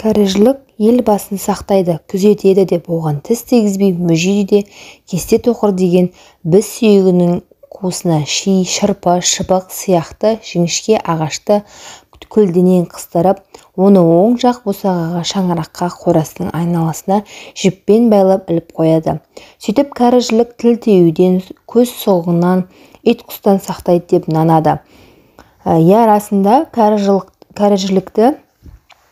Кәріжілік ел басын сақтайды, күзетеді деп оған тіс тигізбей мүжиді де кесте тоқыр деген біз сүйегінің қуысына ши, шырпы, шыбық сияқты жіңішке ағашты көлденең қыстырып, оны оң жақ босағаға шаңыраққа қорасының айналасына жіппен байлап іліп қояды. Сөйтіп кәріжілік тіл тиюден, көз соғынан, ит құстан сақтайды деп нанады. Расында кәріжілікті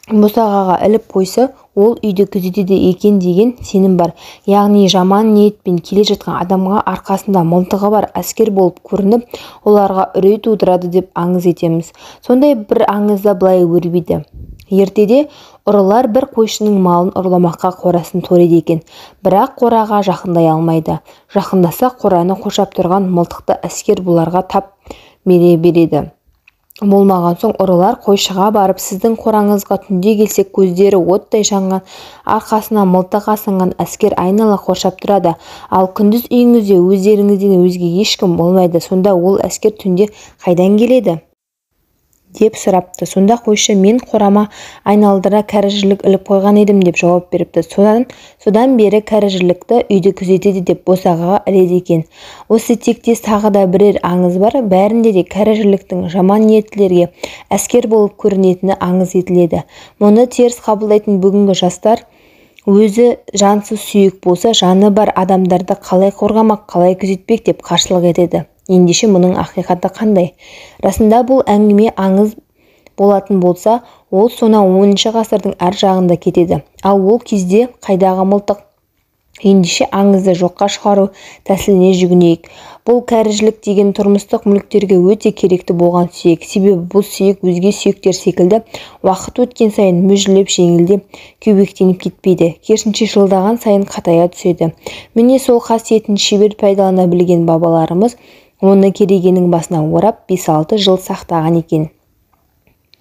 босағаға іліп қойса, ол үйді күзетеді екен деген сенім бар. Яғни жаман ниетпен келе жатқан адамға арқасында мылтығы бар әскер болып көрініп, оларға үрей тудырады деп аңыз етеміз. Сондай бір аңызда былай өрбиді. Ертеде ұрылар бір қойшының малын ұрламаққа қорасын тореді екен. Бірақ қораға жақындай алмайды. Жақындаса қораны қоршап тұрған мылтықты әскер бұларға тап береді. Болмаған соң ұрылар қойшыға барып, сіздің қораңызға түнде келсек көздері оттай жанған, арқасына мылтық асынған әскер айнала қоршап тұрады. Ал күндіз үйіңізде өздеріңізден өзге ешкім болмайды. Сонда ол әскер түнде қайдан келеді? Деп сұрапты. Сонда қойшы, мен қорама айналдыра кәріжілік іліп қойған едім деп жауап беріпті. Содан бері кәріжілікті үйді күзетеді деп босағаға іледі екен. Осы тектес тағы да бірер аңыз бар. Бәрінде де кәріжіліктің жаман ниеттілерге әскер болып көрінетіні аңыз етіледі. Мұны теріс қабылдайтын бүгінгі жастар өзі жансыз сүйек болса, жаны бар адамдарды қалай қорғамақ, қалай күзетпек деп қарсылық етеді. Ендеше мұның ақиқаты қандай? Расында бұл әңгіме аңыз болатын болса, ол сонау 10-шы ғасырдың ар жағында кетеді. Ал ол кезде қайдағы мылтық? Ендеше аңызды жоққа шығару тәсіліне жүгінейік. Бұл кәріжілік деген тұрмыстық мүліктерге өте керекті болған сүйек. Себебі бұл сүйек өзге сүйектер секілді уақыт өткен сайын мүжіліп, жеңілдеп, кеуектеніп кетпейді. Керісінше жылдаған сайын қатая түседі. Міне сол қасиетін шебер пайдалана білген бабаларымыз оны керегенің басына орап 5-6 жыл сақтаған екен.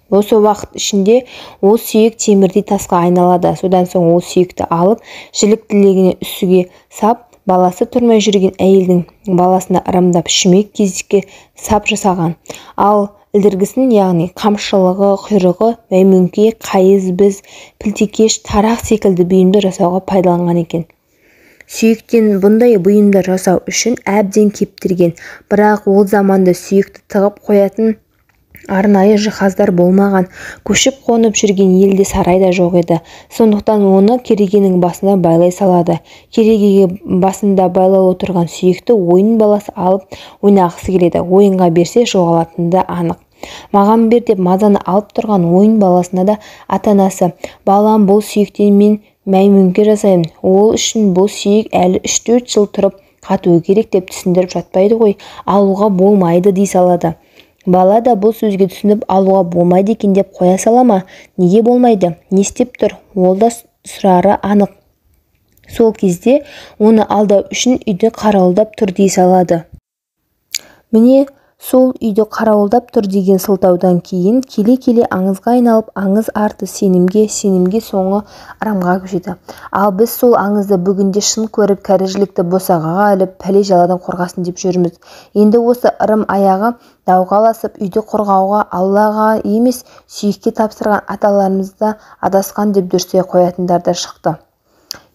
Осы уақыт ішінде ол сүйек темірдей тасқа айналады. Содан соң ол сүйекті алып, жілік тілегіне үсіге сап, баласы тұрмай жүрген әйелдің баласына ырымдап шүмек кезікке сап жасаған. Ал ілдіргісін, яғни қамшылығы, құйрығы, мәймөңке, қайыз біз, пілтекеш, тарақ секілді бұйымды жасауға пайдаланған екен. Сүйектен бұндай бұйымдар жасау үшін әбден кептірген, бірақ ол заманда сүйекті тығып қоятын арнайы жиһаздар болмаған, көшіп қонып жүрген елде сарайда жоқ еді. Сондықтан оны керегенің басына байлай салады. Керегеге басында байлаулы отырған сүйекті ойын баласы алып ойнағысы келеді. Ойынға берсе жоғалатыны да анық. Маған бер деп мазаны алып тұрған ойын баласына да ата-анасы, балам, бұл сүйектен мен мәймөңке жасаймын. Ол үшін бұл сүйек әлі 3-4 жыл тұрып қатуы керек деп түсіндіріп жатпайды ғой, алуға болмайды дей салады. Бала да бұл сөзге түсініп алуға болмайды екен деп қоя салама. Неге болмайды? Не істеп тұр? Ол да сұрары анық. Сол кезде оны алдау үшін үйді қарауылдап тұр дей салады. Міне сол үйді қарауылдап тұр деген сылтаудан кейін келе-келе аңызға айналып, аңыз арты сенімге, сенімге соңы ырымға көшеді. Ал біз сол аңызды бүгінде шын көріп, кәріжілікті босағаға іліп, пәле-жаладан қорғасын деп жүрміз. Енді осы ырым аяғы дауғаласып, үйді қорғауға Аллаға емес, сүйекке тапсырған аталарымызда адасқан деп дүрсе қоятындар да шықты.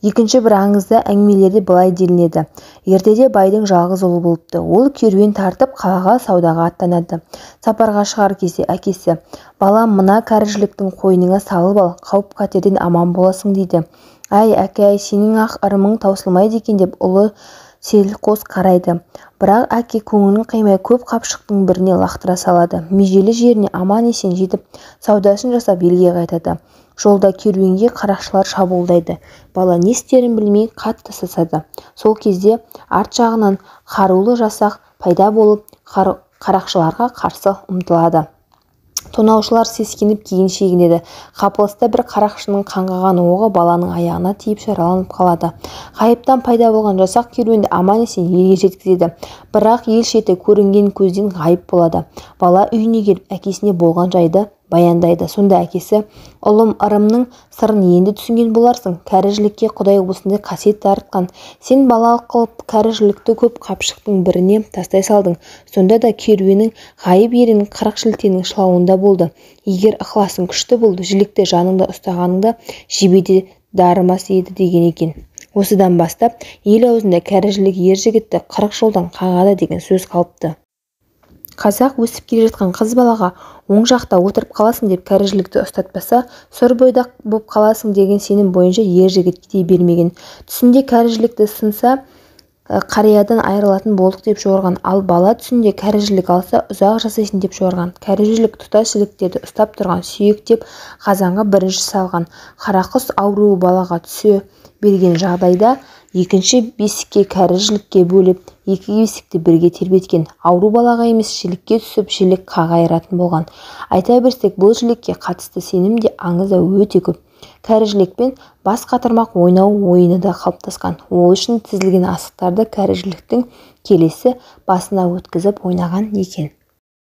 Екінші бір аңызда әңгімелерде былай делінеді. Ертеде байдың жалғыз ұлы болыпты. Ол керуен тартып қалаға саудаға аттанады. Сапарға шығар кезде әкесі, балам, мына кәріжіліктің қойныңа салып ал, қауіп қатерден аман боласың дейді. Әй, әке, сенің ақ ырымың таусылмайды екен деп ұлы селқос қарайды. Бірақ әке көңілін қимай көп қапшықтың біріне лақтыра салады. Межелі жеріне аман есен жетіп, саудасын жасап елге қайтады. Жолда керуенге қарақшылар шабуылдайды. Бала не істерін білмей қатты сасады. Сол кезде арт жағынан қарулы жасақ пайда болып, қарақшыларға қарсы ұмтылады. Тонаушылар сескеніп кейін шегінеді. Қапылыста бір қарақшының қаңғыған оғы баланың аяғына тиіп жараланып қалады. Ғайыптан пайда болған жасақ керуенді аман есен елге жеткізеді. Бірақ ел шеті көрінген көзден ғайып болады. Бала үйіне келіп әкесіне болған жайды баяндайды. Сонда әкесі: «Ұлым, ырымның сырын енді түсінген боларсың. Кәрі-жілікке Құдай осындай қасиет дарытқан. Сен балалық қылып кәрі-жілікті көп қапшықтың біріне тастай салдың. Сонда да керуенің ғайып ерін 40 шілтенің шылауында болды. Егер ықыласың күшті бол, жілікті жаныңда ұстағаныңда жебеде дарымас еді» деген екен. Осыдан бастап ел аузында кәрі-жілік ер жігітті 40 жолдан қағады деген сөз қалыпты. Қазақ өсіп келе жатқан қыз балаға оң жақта отырып қаласың деп кәрі-жілікті ұстатпаса, сұр бойдақ боп қаласың деген сенім бойынша ер жігітке дей бермеген. Түсінде кәрі-жілікті сынса қариядан айырылатын болдық деп жорған, ал бала түсінде кәрі-жілік алса ұзақ жасайсың деп жорған. Кәрі-жілік тұтас жіліктерді ұстап тұрған сүйек деп қазанға бірінші салған. Қарақұс ауруы балаға түсе берген жағдайда екінші бесікке кәрі-жілікке бөліп, екі бесікті бірге тербеткен. Ауру балаға емес, жілікке түсіп, жілік қағайыратын болған. Айта берсек, бұл жілікке қатысты сенім де аңыз да өте көп. Кәрі-жілікпен бас қатырмақ ойнау ойыны да қалыптасқан. Ол үшін тізілген асықтарды кәрі-жіліктің келесі басына өткізіп ойнаған екен.